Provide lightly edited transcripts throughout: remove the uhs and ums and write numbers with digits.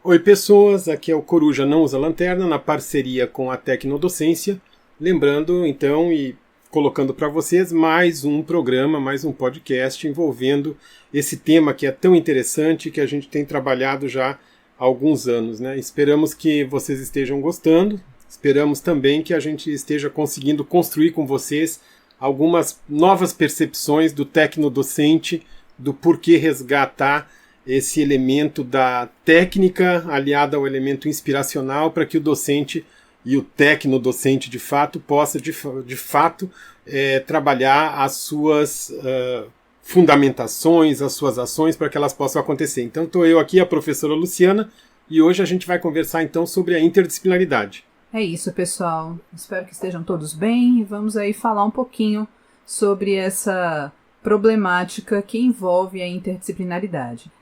Oi pessoas, aqui é o Coruja Não Usa Lanterna, na parceria com a Tecnodocência. Lembrando então e colocando para vocês mais um programa, mais um podcast envolvendo esse tema que é tão interessante que a gente tem trabalhado já há alguns anos, né? Esperamos que vocês estejam gostando, esperamos também que a gente esteja conseguindo construir com vocês algumas novas percepções do tecnodocente, do porquê resgatar esse elemento da técnica aliado ao elemento inspiracional para que o docente e o tecnodocente de fato possa de fato trabalhar as suas fundamentações, as suas ações para que elas possam acontecer. Então estou eu aqui, a professora Luciana, e hoje a gente vai conversar então sobre a interdisciplinaridade. É isso, pessoal. Espero que estejam todos bem e vamos aí falar um pouquinho sobre essa problemática que envolve a interdisciplinaridade.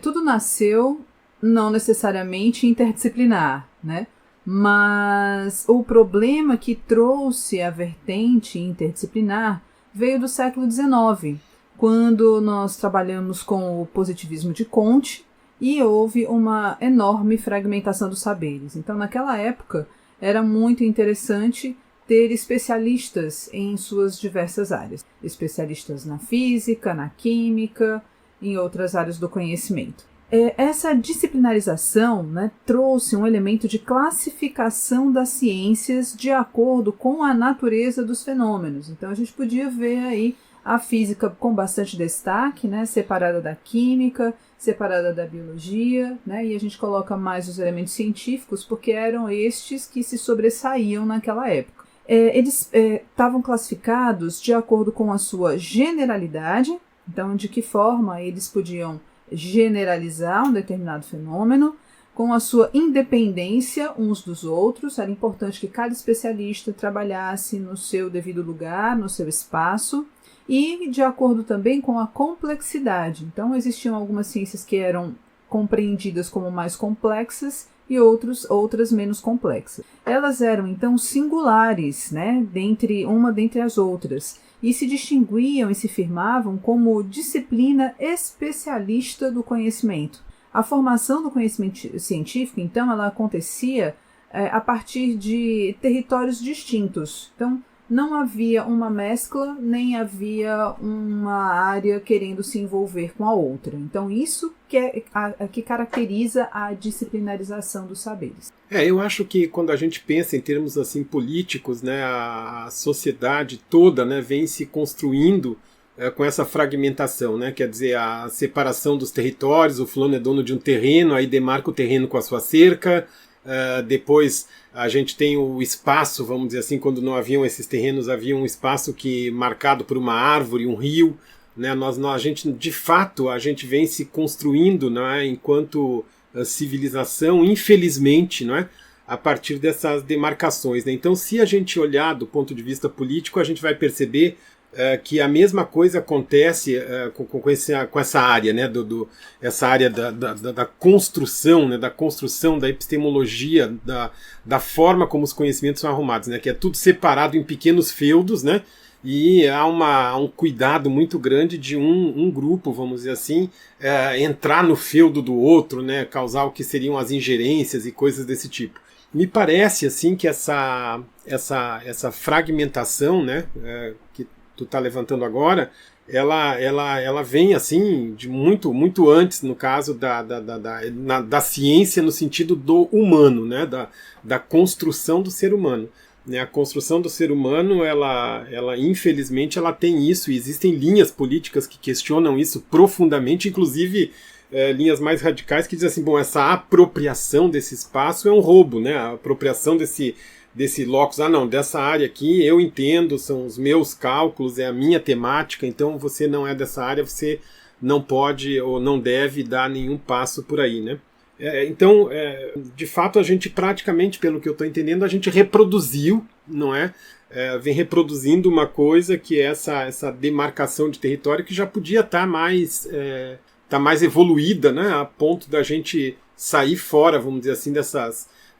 Tudo nasceu não necessariamente interdisciplinar, né? Mas o problema que trouxe a vertente interdisciplinar veio do século XIX, quando nós trabalhamos com o positivismo de Comte e houve uma enorme fragmentação dos saberes. Então, naquela época, era muito interessante ter especialistas em suas diversas áreas. Especialistas na física, na química, em outras áreas do conhecimento. Essa disciplinarização, né, trouxe um elemento de classificação das ciências de acordo com a natureza dos fenômenos. Então a gente podia ver aí a física com bastante destaque, né, separada da química, separada da biologia, né, e a gente coloca mais os elementos científicos porque eram estes que se sobressaíam naquela época. Eles estavam classificados de acordo com a sua generalidade. Então, de que forma eles podiam generalizar um determinado fenômeno, com a sua independência uns dos outros. Era importante que cada especialista trabalhasse no seu devido lugar, no seu espaço, e de acordo também com a complexidade. Então, existiam algumas ciências que eram compreendidas como mais complexas e outras menos complexas. Elas eram, então, singulares, né, dentre as outras, e se distinguiam e se firmavam como disciplina especialista do conhecimento. A formação do conhecimento científico, então, ela acontecia a partir de territórios distintos. Então, não havia uma mescla, nem havia uma área querendo se envolver com a outra. Então, isso que caracteriza a disciplinarização dos saberes. Eu acho que quando a gente pensa em termos assim políticos, né, a sociedade toda, né, vem se construindo com essa fragmentação, né, quer dizer, a separação dos territórios. O fulano é dono de um terreno, aí demarca o terreno com a sua cerca. Depois a gente tem o espaço, vamos dizer assim, quando não haviam esses terrenos, havia um espaço marcado por uma árvore, um rio, né? A gente, de fato, a gente vem se construindo, né, enquanto civilização, infelizmente, não é, a partir dessas demarcações, né? Então, se a gente olhar do ponto de vista político, a gente vai perceber que a mesma coisa acontece com essa área, né, essa área da construção, né, da construção da epistemologia, da forma como os conhecimentos são arrumados, né, que é tudo separado em pequenos feudos, né, e há um cuidado muito grande de um grupo, vamos dizer assim, entrar no feudo do outro, né, causar o que seriam as ingerências e coisas desse tipo. Me parece assim que essa fragmentação, né, que tu está levantando agora, ela vem assim de muito antes, no caso da ciência no sentido do humano, né, da construção do ser humano. A construção do ser humano, ela infelizmente ela tem isso, e existem linhas políticas que questionam isso profundamente, inclusive linhas mais radicais que dizem assim, bom, essa apropriação desse espaço é um roubo, né, a apropriação desse locus, não, dessa área aqui eu entendo, são os meus cálculos, é a minha temática, então você não é dessa área, você não pode ou não deve dar nenhum passo por aí, né? Então, de fato, a gente praticamente, pelo que eu estou entendendo, a gente reproduziu, não é? Vem reproduzindo uma coisa que é essa demarcação de território que já podia estar mais evoluída, né? A ponto da gente sair fora, vamos dizer assim,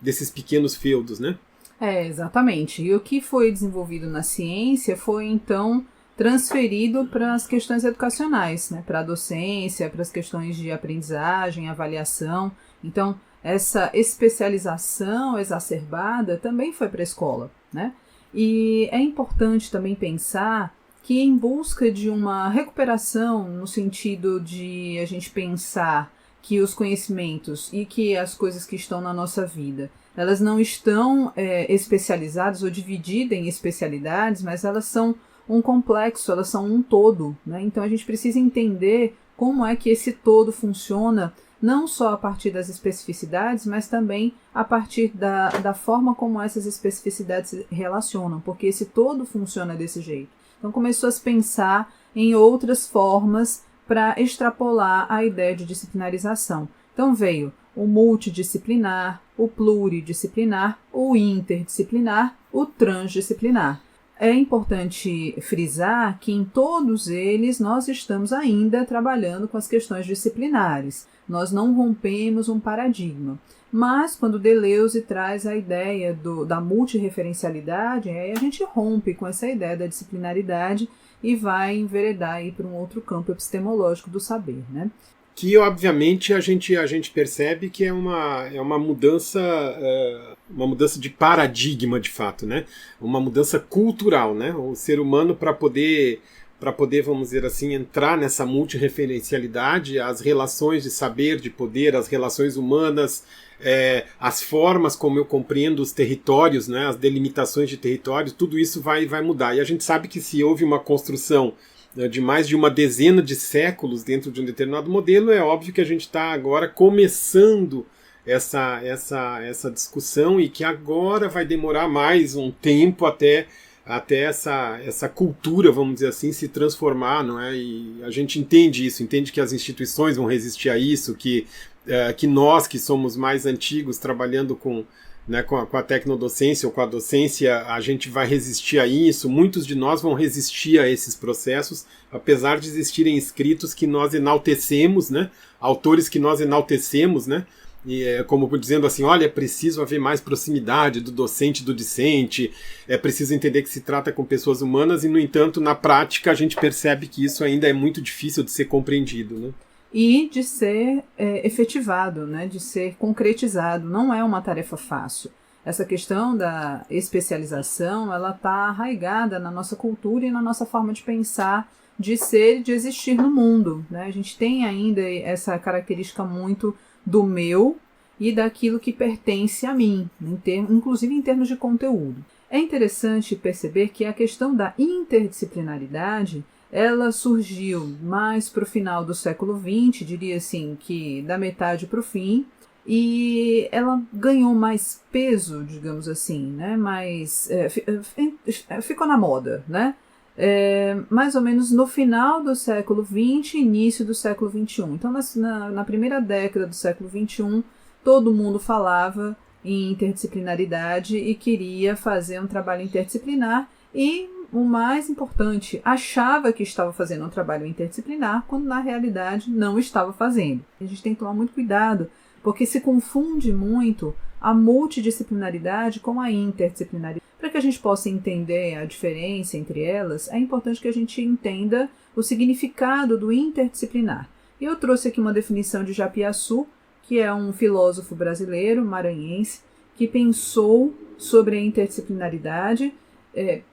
desses pequenos feudos, né? Exatamente. E o que foi desenvolvido na ciência foi, então, transferido para as questões educacionais, né? Para a docência, para as questões de aprendizagem, avaliação. Então, essa especialização exacerbada também foi para a escola, né? E é importante também pensar que em busca de uma recuperação, no sentido de a gente pensar que os conhecimentos e que as coisas que estão na nossa vida, elas não estão especializadas ou divididas em especialidades, mas elas são um complexo, elas são um todo, né? Então a gente precisa entender como é que esse todo funciona, não só a partir das especificidades, mas também a partir da forma como essas especificidades se relacionam, porque esse todo funciona desse jeito. Então começou a se pensar em outras formas para extrapolar a ideia de disciplinarização. Então veio o multidisciplinar, o pluridisciplinar, o interdisciplinar, o transdisciplinar. É importante frisar que em todos eles nós estamos ainda trabalhando com as questões disciplinares. Nós não rompemos um paradigma. Mas quando Deleuze traz a ideia da multireferencialidade, aí a gente rompe com essa ideia da disciplinaridade e vai enveredar para um outro campo epistemológico do saber, né? Que, obviamente, a gente percebe que é uma mudança de paradigma, de fato, né? Uma mudança cultural, né? O ser humano, para poder, vamos dizer assim, entrar nessa multireferencialidade, as relações de saber, de poder, as relações humanas, as formas como eu compreendo os territórios, né? As delimitações de territórios, tudo isso vai mudar. E a gente sabe que se houve uma construção de mais de uma dezena de séculos dentro de um determinado modelo, é óbvio que a gente está agora começando essa discussão e que agora vai demorar mais um tempo até essa cultura, vamos dizer assim, se transformar, não é? E a gente entende isso, entende que as instituições vão resistir a isso, que nós que somos mais antigos trabalhando com a tecnodocência ou com a docência, a gente vai resistir a isso, muitos de nós vão resistir a esses processos, apesar de existirem escritos que nós enaltecemos, né? Autores que nós enaltecemos, né? E como dizendo assim, olha, é preciso haver mais proximidade do docente e do discente, é preciso entender que se trata com pessoas humanas e, no entanto, na prática a gente percebe que isso ainda é muito difícil de ser compreendido, né? E de ser efetivado, né, de ser concretizado. Não é uma tarefa fácil. Essa questão da especialização, ela está arraigada na nossa cultura e na nossa forma de pensar, de ser e de existir no mundo, né? A gente tem ainda essa característica muito do meu e daquilo que pertence a mim, inclusive em termos de conteúdo. É interessante perceber que a questão da interdisciplinaridade ela surgiu mais para o final do século XX, diria assim, que da metade para o fim, e ela ganhou mais peso, digamos assim, né? Ficou na moda, né? Mais ou menos no final do século XX e início do século XXI. Então, na primeira década do século XXI, todo mundo falava em interdisciplinaridade e queria fazer um trabalho interdisciplinar e, o mais importante, achava que estava fazendo um trabalho interdisciplinar quando na realidade não estava fazendo. A gente tem que tomar muito cuidado, porque se confunde muito a multidisciplinaridade com a interdisciplinaridade. Para que a gente possa entender a diferença entre elas, é importante que a gente entenda o significado do interdisciplinar. E eu trouxe aqui uma definição de Japiaçu, que é um filósofo brasileiro, maranhense, que pensou sobre a interdisciplinaridade,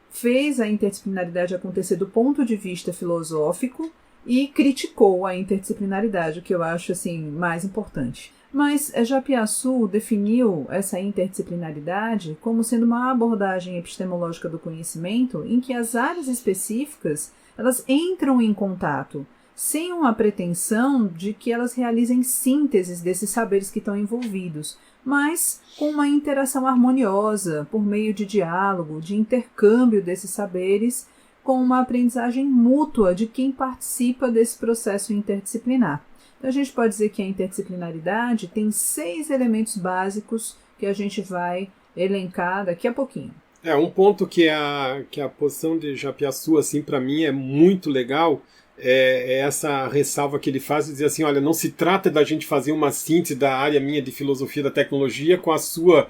fez a interdisciplinaridade acontecer do ponto de vista filosófico e criticou a interdisciplinaridade, o que eu acho assim, mais importante. Mas Japiaçu definiu essa interdisciplinaridade como sendo uma abordagem epistemológica do conhecimento em que as áreas específicas elas entram em contato, sem uma pretensão de que elas realizem sínteses desses saberes que estão envolvidos, mas com uma interação harmoniosa, por meio de diálogo, de intercâmbio desses saberes, com uma aprendizagem mútua de quem participa desse processo interdisciplinar. Então a gente pode dizer que a interdisciplinaridade tem 6 elementos básicos que a gente vai elencar daqui a pouquinho. Um ponto que a posição de Japiaçu, assim, para mim é muito legal, é essa ressalva que ele faz de dizer assim, olha, não se trata da gente fazer uma síntese da área minha de filosofia da tecnologia com a sua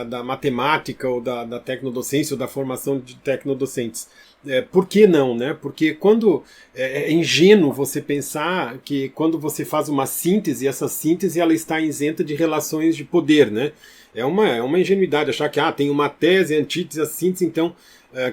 da matemática ou da tecnodocência ou da formação de tecnodocentes. por que não, né? Porque quando é ingênuo você pensar que quando você faz uma síntese, essa síntese ela está isenta de relações de poder, né? É uma ingenuidade achar que tem uma tese, antítese, a síntese, então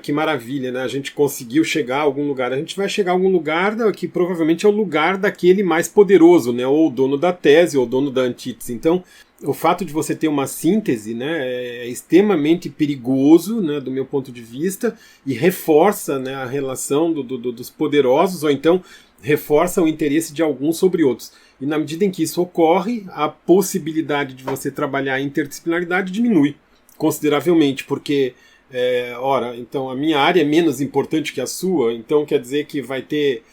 que maravilha, né? A gente conseguiu chegar a algum lugar. A gente vai chegar a algum lugar que provavelmente é o lugar daquele mais poderoso, né? Ou o dono da tese, ou o dono da antítese. Então, o fato de você ter uma síntese, né, é extremamente perigoso, né, do meu ponto de vista, e reforça, né, a relação dos poderosos, ou então reforça o interesse de alguns sobre outros. E na medida em que isso ocorre, a possibilidade de você trabalhar a interdisciplinaridade diminui consideravelmente, porque, então a minha área é menos importante que a sua, então quer dizer que vai ter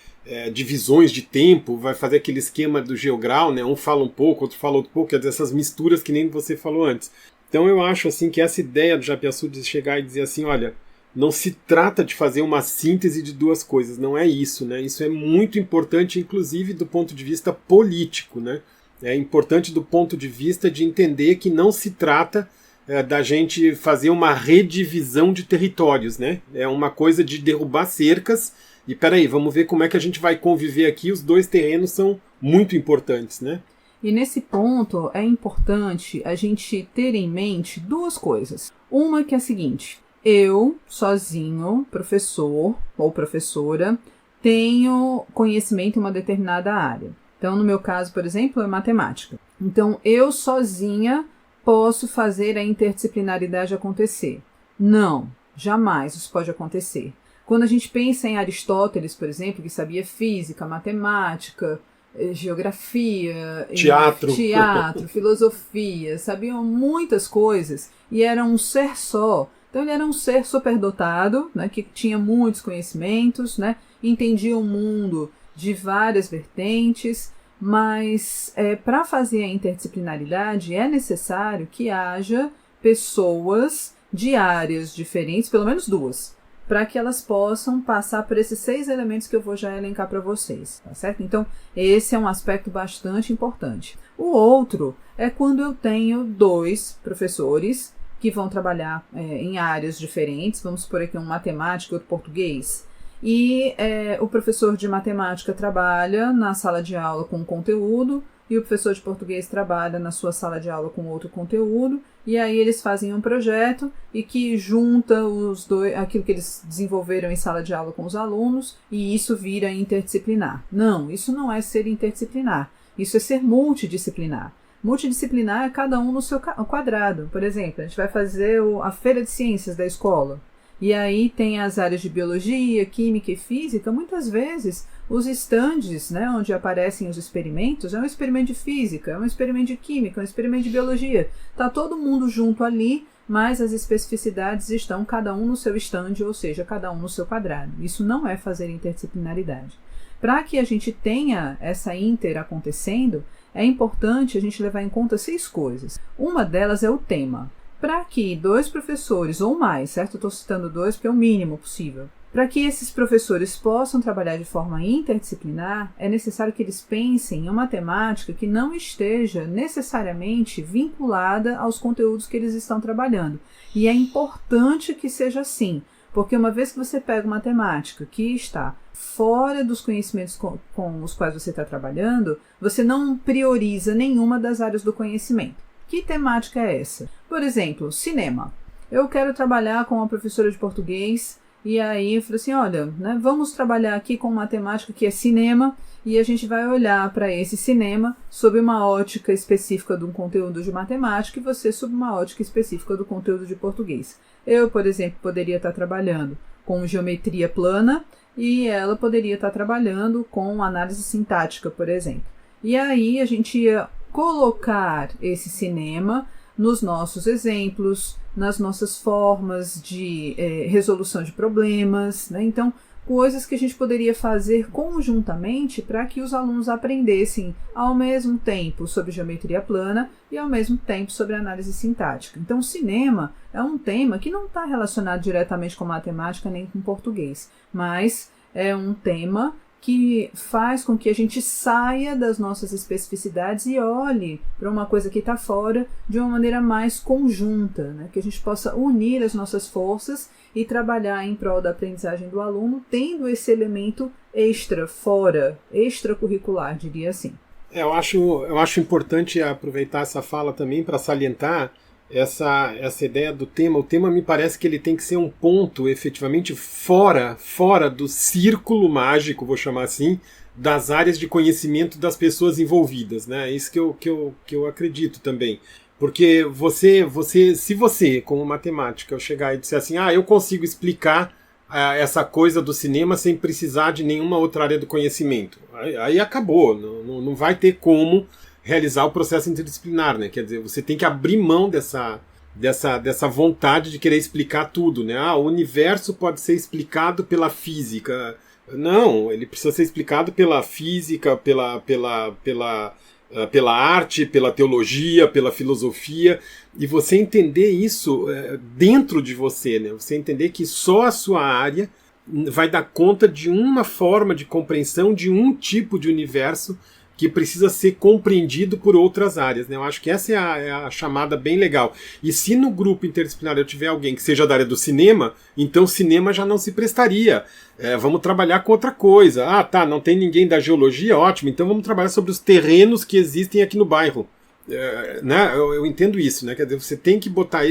divisões de tempo, vai fazer aquele esquema do GeoGrau, né? Um fala um pouco, outro fala outro pouco, quer dizer, essas misturas que nem você falou antes. Então eu acho assim que essa ideia do Japyasu de chegar e dizer assim, olha, não se trata de fazer uma síntese de duas coisas, não é isso, né? Isso é muito importante, inclusive do ponto de vista político, né? É importante do ponto de vista de entender que não se trata da gente fazer uma redivisão de territórios, né? É uma coisa de derrubar cercas. E peraí, vamos ver como é que a gente vai conviver aqui. Os dois terrenos são muito importantes, né? E nesse ponto é importante a gente ter em mente duas coisas. Uma que é a seguinte: eu, sozinho, professor ou professora, tenho conhecimento em uma determinada área. Então, no meu caso, por exemplo, é matemática. Então, eu sozinha posso fazer a interdisciplinaridade acontecer. Não, jamais isso pode acontecer. Quando a gente pensa em Aristóteles, por exemplo, que sabia física, matemática, geografia, teatro, filosofia, sabiam muitas coisas e era um ser só. Então ele era um ser superdotado, né, que tinha muitos conhecimentos, né, entendia o mundo de várias vertentes, mas para fazer a interdisciplinaridade é necessário que haja pessoas de áreas diferentes, pelo menos duas, para que elas possam passar por esses 6 elementos que eu vou já elencar para vocês, tá certo? Então, esse é um aspecto bastante importante. O outro é quando eu tenho 2 professores que vão trabalhar em áreas diferentes, vamos supor aqui um matemático e outro português, e o professor de matemática trabalha na sala de aula com um conteúdo, e o professor de português trabalha na sua sala de aula com outro conteúdo, e aí eles fazem um projeto e que junta os dois, aquilo que eles desenvolveram em sala de aula com os alunos, e isso vira interdisciplinar. Não, isso não é ser interdisciplinar, isso é ser multidisciplinar. Multidisciplinar é cada um no seu quadrado. Por exemplo, a gente vai fazer a feira de ciências da escola, e aí tem as áreas de biologia, química e física. Muitas vezes os estandes, né, onde aparecem os experimentos, é um experimento de física, é um experimento de química, é um experimento de biologia. Está todo mundo junto ali, mas as especificidades estão cada um no seu estande, ou seja, cada um no seu quadrado. Isso não é fazer interdisciplinaridade. Para que a gente tenha essa inter acontecendo, é importante a gente levar em conta 6 coisas. Uma delas é o tema. Para que 2 professores ou mais, certo? Eu estou citando 2 porque é o mínimo possível. Para que esses professores possam trabalhar de forma interdisciplinar, é necessário que eles pensem em uma temática que não esteja necessariamente vinculada aos conteúdos que eles estão trabalhando. E é importante que seja assim, porque uma vez que você pega uma temática que está fora dos conhecimentos com os quais você está trabalhando, você não prioriza nenhuma das áreas do conhecimento. Que temática é essa? Por exemplo, cinema. Eu quero trabalhar com uma professora de português, e aí eu falei assim, olha, né, vamos trabalhar aqui com uma temática que é cinema, e a gente vai olhar para esse cinema sob uma ótica específica de um conteúdo de matemática e você sob uma ótica específica do conteúdo de português. Eu, por exemplo, poderia estar trabalhando com geometria plana e ela poderia estar trabalhando com análise sintática, por exemplo. E aí a gente ia colocar esse cinema nos nossos exemplos, nas nossas formas de resolução de problemas, né? Então, coisas que a gente poderia fazer conjuntamente para que os alunos aprendessem ao mesmo tempo sobre geometria plana e ao mesmo tempo sobre análise sintática. Então, o cinema é um tema que não está relacionado diretamente com matemática nem com português, mas é um tema que faz com que a gente saia das nossas especificidades e olhe para uma coisa que está fora de uma maneira mais conjunta, né? Que a gente possa unir as nossas forças e trabalhar em prol da aprendizagem do aluno, tendo esse elemento extra, fora, extracurricular, diria assim. Eu acho importante aproveitar essa fala também para salientar essa ideia do tema. O tema me parece que ele tem que ser um ponto efetivamente fora do círculo mágico, vou chamar assim, das áreas de conhecimento das pessoas envolvidas, né? É isso que eu acredito também. Porque se você, como matemática, eu chegar e disser assim, eu consigo explicar essa coisa do cinema sem precisar de nenhuma outra área do conhecimento, aí acabou, não vai ter como realizar o processo interdisciplinar, né? Quer dizer, você tem que abrir mão dessa vontade de querer explicar tudo, né? O universo pode ser explicado pela física. Não, ele precisa ser explicado pela física, pela arte, pela teologia, pela filosofia, e você entender isso dentro de você, né? Você entender que só a sua área vai dar conta de uma forma de compreensão de um tipo de universo que precisa ser compreendido por outras áreas, né? Eu acho que essa é a chamada bem legal. E se no grupo interdisciplinar eu tiver alguém que seja da área do cinema, então o cinema já não se prestaria. Vamos trabalhar com outra coisa. Não tem ninguém da geologia? Ótimo, então vamos trabalhar sobre os terrenos que existem aqui no bairro. Né? Eu entendo isso, né? Quer dizer, você tem que botar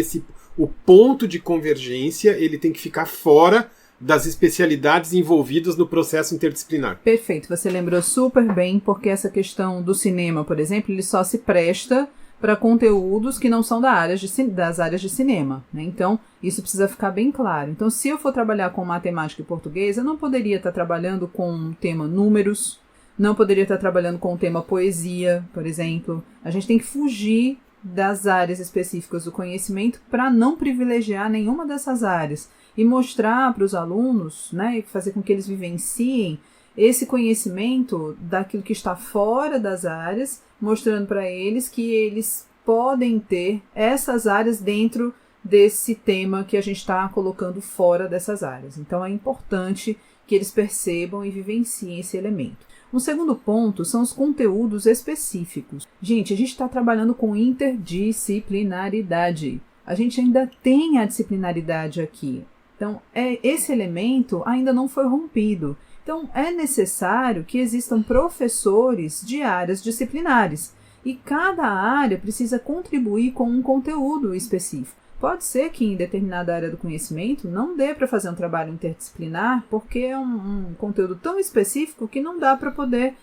o ponto de convergência, ele tem que ficar fora das especialidades envolvidas no processo interdisciplinar. Perfeito, você lembrou super bem, porque essa questão do cinema, por exemplo, ele só se presta para conteúdos que não são das áreas de cinema, né? Então, isso precisa ficar bem claro. Então, se eu for trabalhar com matemática e português, eu não poderia estar trabalhando com o tema números, não poderia estar trabalhando com o tema poesia, por exemplo. A gente tem que fugir das áreas específicas do conhecimento para não privilegiar nenhuma dessas áreas e mostrar para os alunos, né, e fazer com que eles vivenciem esse conhecimento daquilo que está fora das áreas, mostrando para eles que eles podem ter essas áreas dentro desse tema que a gente está colocando fora dessas áreas. Então é importante que eles percebam e vivenciem esse elemento. Um segundo ponto são os conteúdos específicos. Gente, a gente está trabalhando com interdisciplinaridade. A gente ainda tem a disciplinaridade aqui. Então, esse elemento ainda não foi rompido. Então, é necessário que existam professores de áreas disciplinares. E cada área precisa contribuir com um conteúdo específico. Pode ser que em determinada área do conhecimento não dê para fazer um trabalho interdisciplinar, porque é um conteúdo tão específico que não dá para poder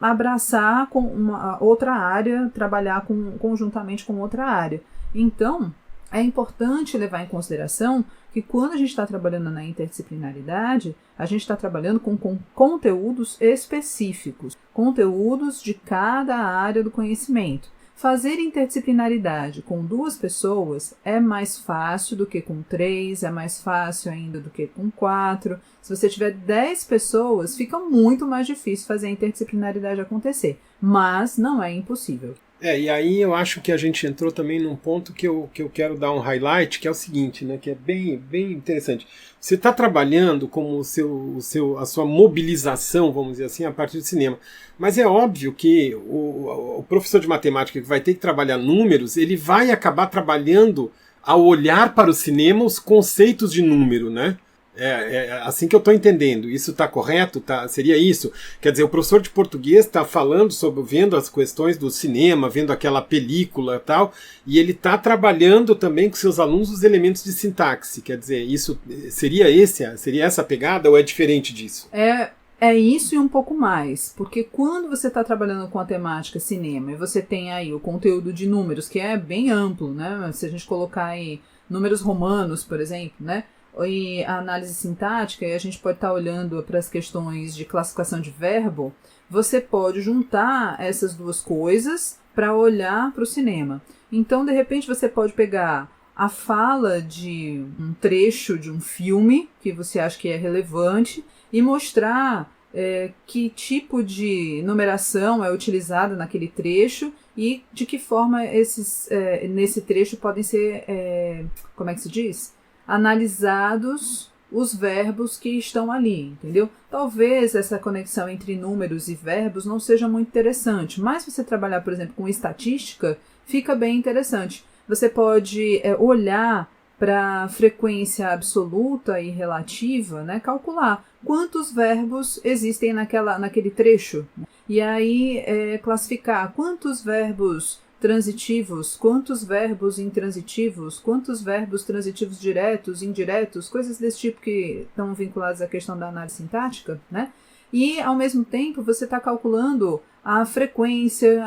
abraçar com uma outra área, trabalhar conjuntamente com outra área. Então, é importante levar em consideração que quando a gente está trabalhando na interdisciplinaridade, a gente está trabalhando com conteúdos específicos, conteúdos de cada área do conhecimento. Fazer interdisciplinaridade com 2 pessoas é mais fácil do que com 3, é mais fácil ainda do que com 4. Se você tiver 10 pessoas, fica muito mais difícil fazer a interdisciplinaridade acontecer, mas não é impossível. E aí eu acho que a gente entrou também num ponto que eu quero dar um highlight, que é o seguinte, né, que é bem, bem interessante. Você está trabalhando como a sua mobilização, vamos dizer assim, a partir do cinema. Mas é óbvio que o professor de matemática que vai ter que trabalhar números, ele vai acabar trabalhando, ao olhar para o cinema, os conceitos de número, né? É assim que eu estou entendendo. Isso está correto? Seria isso? Quer dizer, o professor de português está falando vendo as questões do cinema, vendo aquela película e tal, e ele está trabalhando também com seus alunos os elementos de sintaxe. Quer dizer, isso seria essa a pegada ou é diferente disso? É isso e um pouco mais, porque quando você está trabalhando com a temática cinema e você tem aí o conteúdo de números, que é bem amplo, né? Se a gente colocar aí números romanos, por exemplo, né? E a análise sintática, e a gente pode estar olhando para as questões de classificação de verbo, você pode juntar essas 2 coisas para olhar para o cinema. Então, de repente, você pode pegar a fala de um trecho de um filme que você acha que é relevante e mostrar que tipo de numeração é utilizada naquele trecho e de que forma nesse trecho podem ser, como é que se diz? Analisados os verbos que estão ali, entendeu? Talvez essa conexão entre números e verbos não seja muito interessante, mas se você trabalhar, por exemplo, com estatística, fica bem interessante. Você pode olhar para a frequência absoluta e relativa, né, calcular quantos verbos existem naquele trecho. E aí classificar quantos verbos transitivos, quantos verbos intransitivos, quantos verbos transitivos diretos, indiretos, coisas desse tipo que estão vinculadas à questão da análise sintática, né? E, ao mesmo tempo, você está calculando a frequência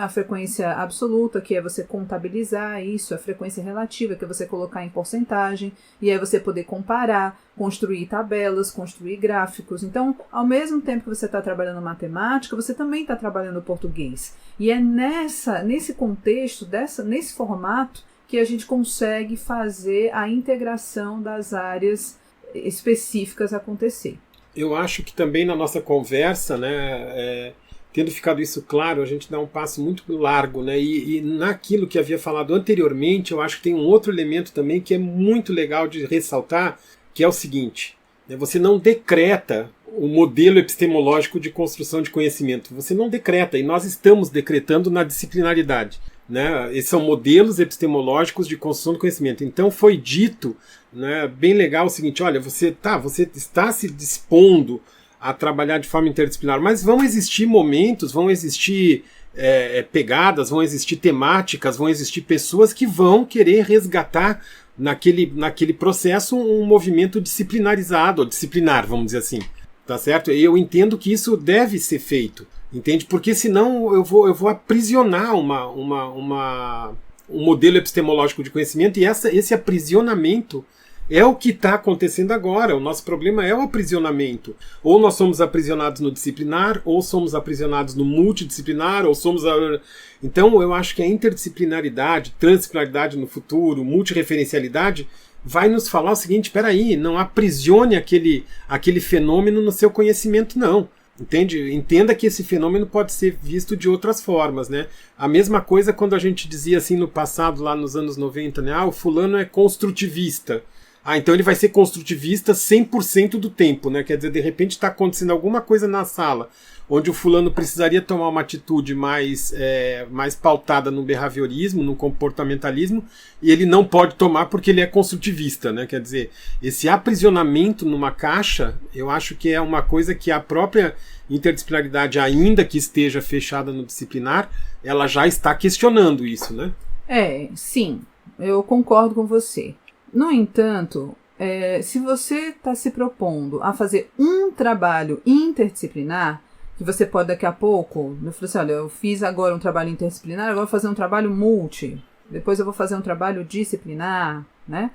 absoluta, que é você contabilizar isso, a frequência relativa, que é você colocar em porcentagem, e aí você poder comparar, construir tabelas, construir gráficos. Então, ao mesmo tempo que você está trabalhando matemática, você também está trabalhando português. E é nesse contexto, nesse formato, que a gente consegue fazer a integração das áreas específicas acontecer. Eu acho que também na nossa conversa, né, tendo ficado isso claro, a gente dá um passo muito largo, né, e naquilo que havia falado anteriormente, eu acho que tem um outro elemento também que é muito legal de ressaltar, que é o seguinte, né, você não decreta o modelo epistemológico de construção de conhecimento, você não decreta, e nós estamos decretando na disciplinaridade. Né? Esses são modelos epistemológicos de construção do conhecimento. Então foi dito, né, bem legal o seguinte, olha, você está se dispondo a trabalhar de forma interdisciplinar, mas vão existir momentos, vão existir pegadas, vão existir temáticas, vão existir pessoas que vão querer resgatar naquele processo um movimento disciplinarizado, ou disciplinar, vamos dizer assim. Tá certo? E eu entendo que isso deve ser feito. Entende? Porque senão eu vou aprisionar um modelo epistemológico de conhecimento, e esse aprisionamento é o que está acontecendo agora. O nosso problema é o aprisionamento. Ou nós somos aprisionados no disciplinar, ou somos aprisionados no multidisciplinar, ou somos... Então eu acho que a interdisciplinaridade, transdisciplinaridade no futuro, multireferencialidade, vai nos falar o seguinte, peraí, não aprisione aquele fenômeno no seu conhecimento, não. Entende? Entenda que esse fenômeno pode ser visto de outras formas, né? A mesma coisa quando a gente dizia assim no passado, lá nos anos 90, né? O fulano é construtivista. Então ele vai ser construtivista 100% do tempo, né? Quer dizer, de repente está acontecendo alguma coisa na sala onde o fulano precisaria tomar uma atitude mais pautada no behaviorismo, no comportamentalismo, e ele não pode tomar porque ele é construtivista, né? Quer dizer, esse aprisionamento numa caixa, eu acho que é uma coisa que a própria interdisciplinaridade, ainda que esteja fechada no disciplinar, ela já está questionando isso, né? Sim, eu concordo com você. No entanto, se você está se propondo a fazer um trabalho interdisciplinar, que você pode daqui a pouco, eu falei assim, olha, eu fiz agora um trabalho interdisciplinar, agora eu vou fazer um trabalho multi, depois eu vou fazer um trabalho disciplinar, né?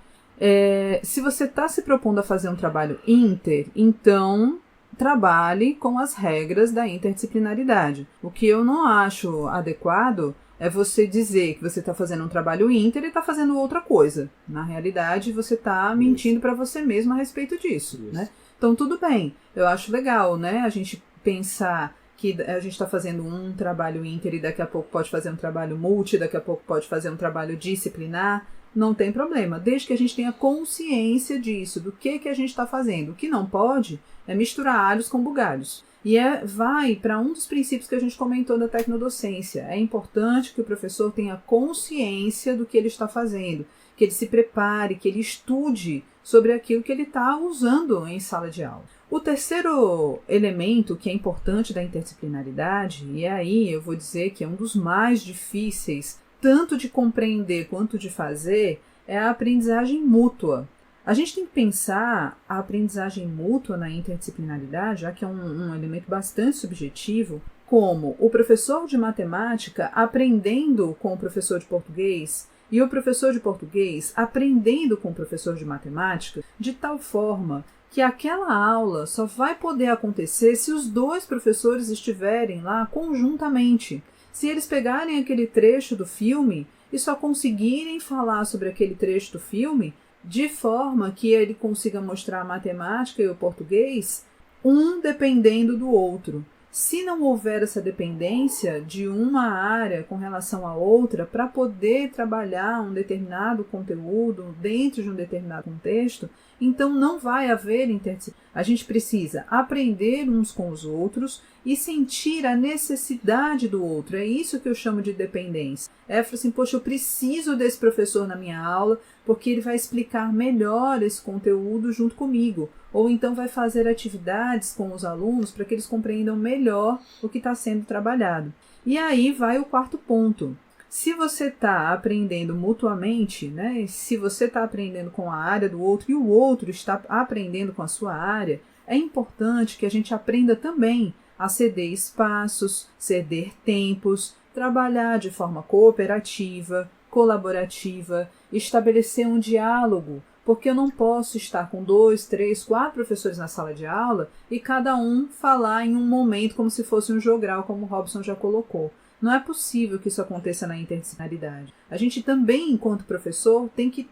Se você está se propondo a fazer um trabalho inter, então trabalhe com as regras da interdisciplinaridade. O que eu não acho adequado é você dizer que você está fazendo um trabalho inter e está fazendo outra coisa. Na realidade, você está mentindo para você mesmo a respeito disso, né? Então, tudo bem. Eu acho legal, né? A gente pensar que a gente está fazendo um trabalho inter e daqui a pouco pode fazer um trabalho multi, daqui a pouco pode fazer um trabalho disciplinar. Não tem problema, desde que a gente tenha consciência disso, do que a gente está fazendo. O que não pode é misturar alhos com bugalhos. E vai para um dos princípios que a gente comentou da tecnodocência. É importante que o professor tenha consciência do que ele está fazendo, que ele se prepare, que ele estude sobre aquilo que ele está usando em sala de aula. O terceiro elemento que é importante da interdisciplinaridade, e aí eu vou dizer que é um dos mais difíceis, tanto de compreender quanto de fazer, é a aprendizagem mútua. A gente tem que pensar a aprendizagem mútua na interdisciplinaridade, já que é um elemento bastante subjetivo, como o professor de matemática aprendendo com o professor de português e o professor de português aprendendo com o professor de matemática, de tal forma que aquela aula só vai poder acontecer se os dois professores estiverem lá conjuntamente. Se eles pegarem aquele trecho do filme e só conseguirem falar sobre aquele trecho do filme, de forma que ele consiga mostrar a matemática e o português, um dependendo do outro. Se não houver essa dependência de uma área com relação à outra para poder trabalhar um determinado conteúdo dentro de um determinado contexto, então não vai haver interdisciplinaridade. A gente precisa aprender uns com os outros e sentir a necessidade do outro. É isso que eu chamo de dependência. É falar assim, poxa, eu preciso desse professor na minha aula porque ele vai explicar melhor esse conteúdo junto comigo. Ou então vai fazer atividades com os alunos para que eles compreendam melhor o que está sendo trabalhado. E aí vai o quarto ponto. Se você está aprendendo mutuamente, né, se você está aprendendo com a área do outro e o outro está aprendendo com a sua área, é importante que a gente aprenda também a ceder espaços, ceder tempos, trabalhar de forma cooperativa, colaborativa, estabelecer um diálogo, porque eu não posso estar com 2, 3, 4 professores na sala de aula e cada um falar em um momento como se fosse um jogral, como o Robson já colocou. Não é possível que isso aconteça na interdisciplinaridade. A gente também, enquanto professor, tem que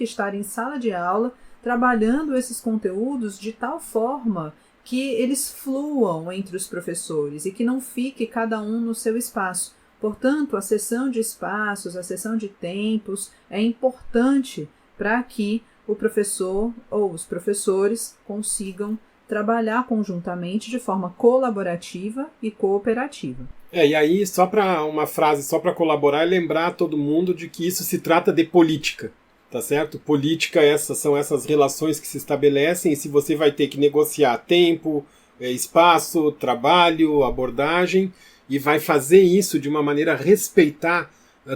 estar em sala de aula trabalhando esses conteúdos de tal forma que eles fluam entre os professores e que não fique cada um no seu espaço. Portanto, a cessão de espaços, a cessão de tempos é importante para que o professor ou os professores consigam trabalhar conjuntamente de forma colaborativa e cooperativa. E aí, só para uma frase, só para colaborar, é lembrar todo mundo de que isso se trata de política, tá certo? Política, são essas relações que se estabelecem, e se você vai ter que negociar tempo, espaço, trabalho, abordagem, e vai fazer isso de uma maneira a respeitar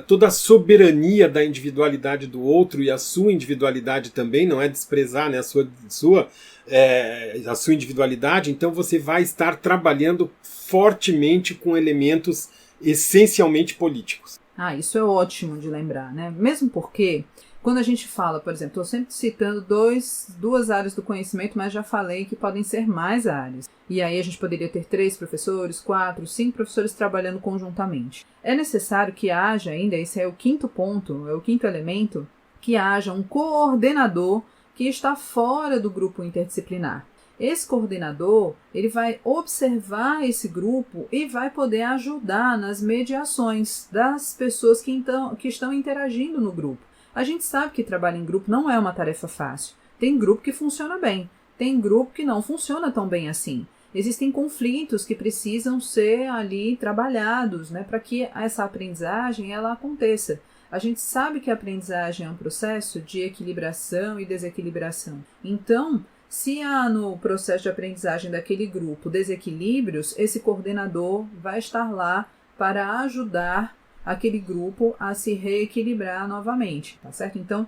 toda a soberania da individualidade do outro e a sua individualidade também, não é desprezar, né, a sua individualidade. Então você vai estar trabalhando fortemente com elementos essencialmente políticos. Isso é ótimo de lembrar, né? Mesmo porque quando a gente fala, por exemplo, estou sempre citando duas áreas do conhecimento, mas já falei que podem ser mais áreas. E aí a gente poderia ter 3 professores, 4, 5 professores trabalhando conjuntamente. É necessário que haja ainda, esse é o quinto ponto, é o quinto elemento, que haja um coordenador que está fora do grupo interdisciplinar. Esse coordenador, ele vai observar esse grupo e vai poder ajudar nas mediações das pessoas que estão interagindo no grupo. A gente sabe que trabalho em grupo não é uma tarefa fácil. Tem grupo que funciona bem, tem grupo que não funciona tão bem assim. Existem conflitos que precisam ser ali trabalhados, né, para que essa aprendizagem ela aconteça. A gente sabe que a aprendizagem é um processo de equilibração e desequilibração. Então, se há no processo de aprendizagem daquele grupo desequilíbrios, esse coordenador vai estar lá para ajudar aquele grupo a se reequilibrar novamente, tá certo? Então,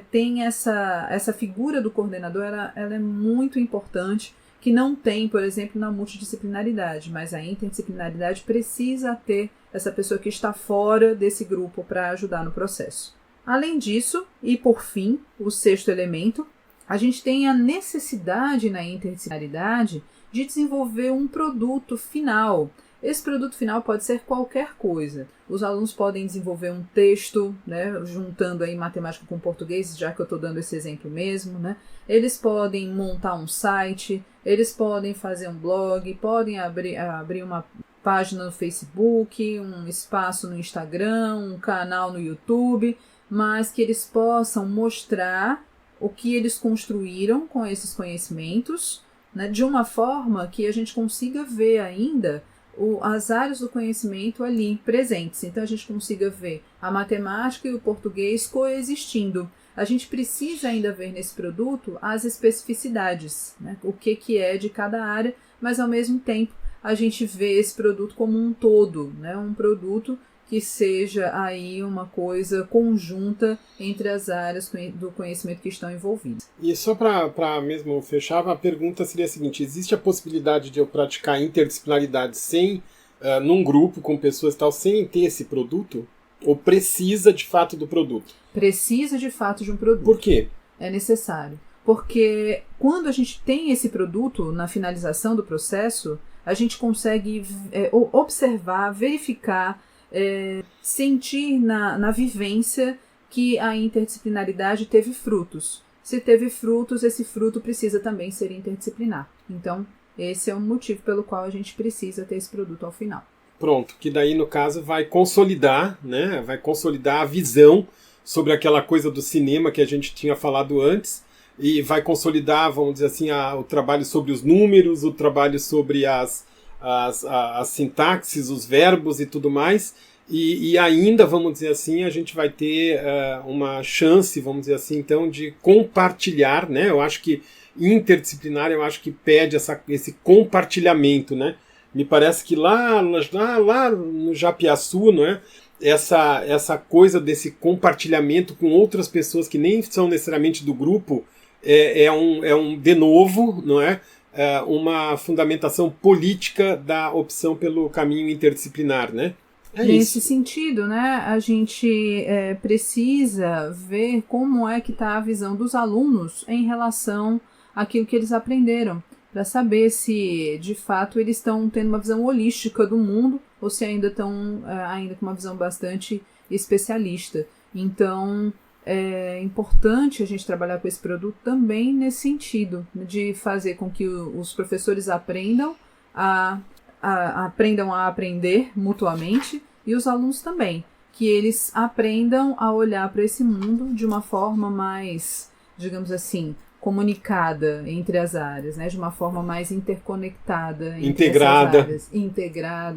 tem essa figura do coordenador, ela é muito importante, que não tem, por exemplo, na multidisciplinaridade, mas a interdisciplinaridade precisa ter essa pessoa que está fora desse grupo para ajudar no processo. Além disso, e por fim, o sexto elemento, a gente tem a necessidade na interdisciplinaridade de desenvolver um produto final. Esse produto final pode ser qualquer coisa. Os alunos podem desenvolver um texto, né, juntando aí matemática com português, já que eu estou dando esse exemplo mesmo, né? Eles podem montar um site, eles podem fazer um blog, podem abrir uma página no Facebook, um espaço no Instagram, um canal no YouTube, mas que eles possam mostrar o que eles construíram com esses conhecimentos, né, de uma forma que a gente consiga ver ainda as áreas do conhecimento ali presentes. Então a gente consiga ver a matemática e o português coexistindo. A gente precisa ainda ver nesse produto as especificidades, né, o que é de cada área, mas ao mesmo tempo a gente vê esse produto como um todo, né, um produto que seja aí uma coisa conjunta entre as áreas do conhecimento que estão envolvidas. E só para mesmo fechar, a pergunta seria a seguinte: existe a possibilidade de eu praticar interdisciplinaridade num grupo com pessoas e tal, sem ter esse produto? Ou precisa de fato do produto? Precisa de fato de um produto. Por quê? É necessário. Porque quando a gente tem esse produto na finalização do processo, a gente consegue observar, verificar, sentir na vivência que a interdisciplinaridade teve frutos. Se teve frutos, esse fruto precisa também ser interdisciplinar. Então, esse é o motivo pelo qual a gente precisa ter esse produto ao final. Pronto, que daí no caso vai consolidar, né? Vai consolidar a visão sobre aquela coisa do cinema que a gente tinha falado antes, e vai consolidar, vamos dizer assim, o trabalho sobre os números, o trabalho sobre as sintaxes, os verbos e tudo mais, e ainda, vamos dizer assim, a gente vai ter uma chance, vamos dizer assim, então, de compartilhar, né? Eu acho que interdisciplinar, eu acho que pede esse compartilhamento, né? Me parece que lá no Japiaçu, não é? Essa coisa desse compartilhamento com outras pessoas que nem são necessariamente do grupo de novo, não é? Uma fundamentação política da opção pelo caminho interdisciplinar, né? Nesse sentido, né, a gente precisa ver como é que está a visão dos alunos em relação àquilo que eles aprenderam, para saber se, de fato, eles estão tendo uma visão holística do mundo ou se ainda estão com uma visão bastante especialista. Então, é importante a gente trabalhar com esse produto também nesse sentido, de fazer com que os professores aprendam a aprender mutuamente e os alunos também, que eles aprendam a olhar para esse mundo de uma forma mais, digamos assim, comunicada entre as áreas, né? De uma forma mais interconectada integrada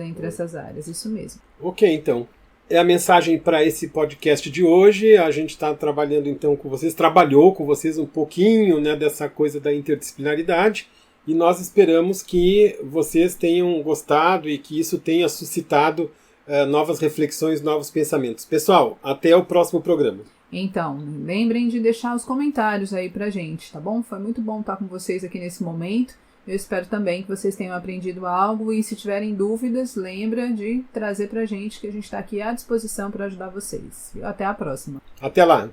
entre essas áreas, isso mesmo. Ok, então. É a mensagem para esse podcast de hoje. A gente está trabalhando então com vocês, trabalhou com vocês um pouquinho, né, dessa coisa da interdisciplinaridade, e nós esperamos que vocês tenham gostado e que isso tenha suscitado novas reflexões, novos pensamentos. Pessoal, até o próximo programa. Então, lembrem de deixar os comentários aí pra gente, tá bom? Foi muito bom estar com vocês aqui nesse momento. Eu espero também que vocês tenham aprendido algo, e se tiverem dúvidas, lembra de trazer pra gente, que a gente está aqui à disposição para ajudar vocês. Até a próxima. Até lá.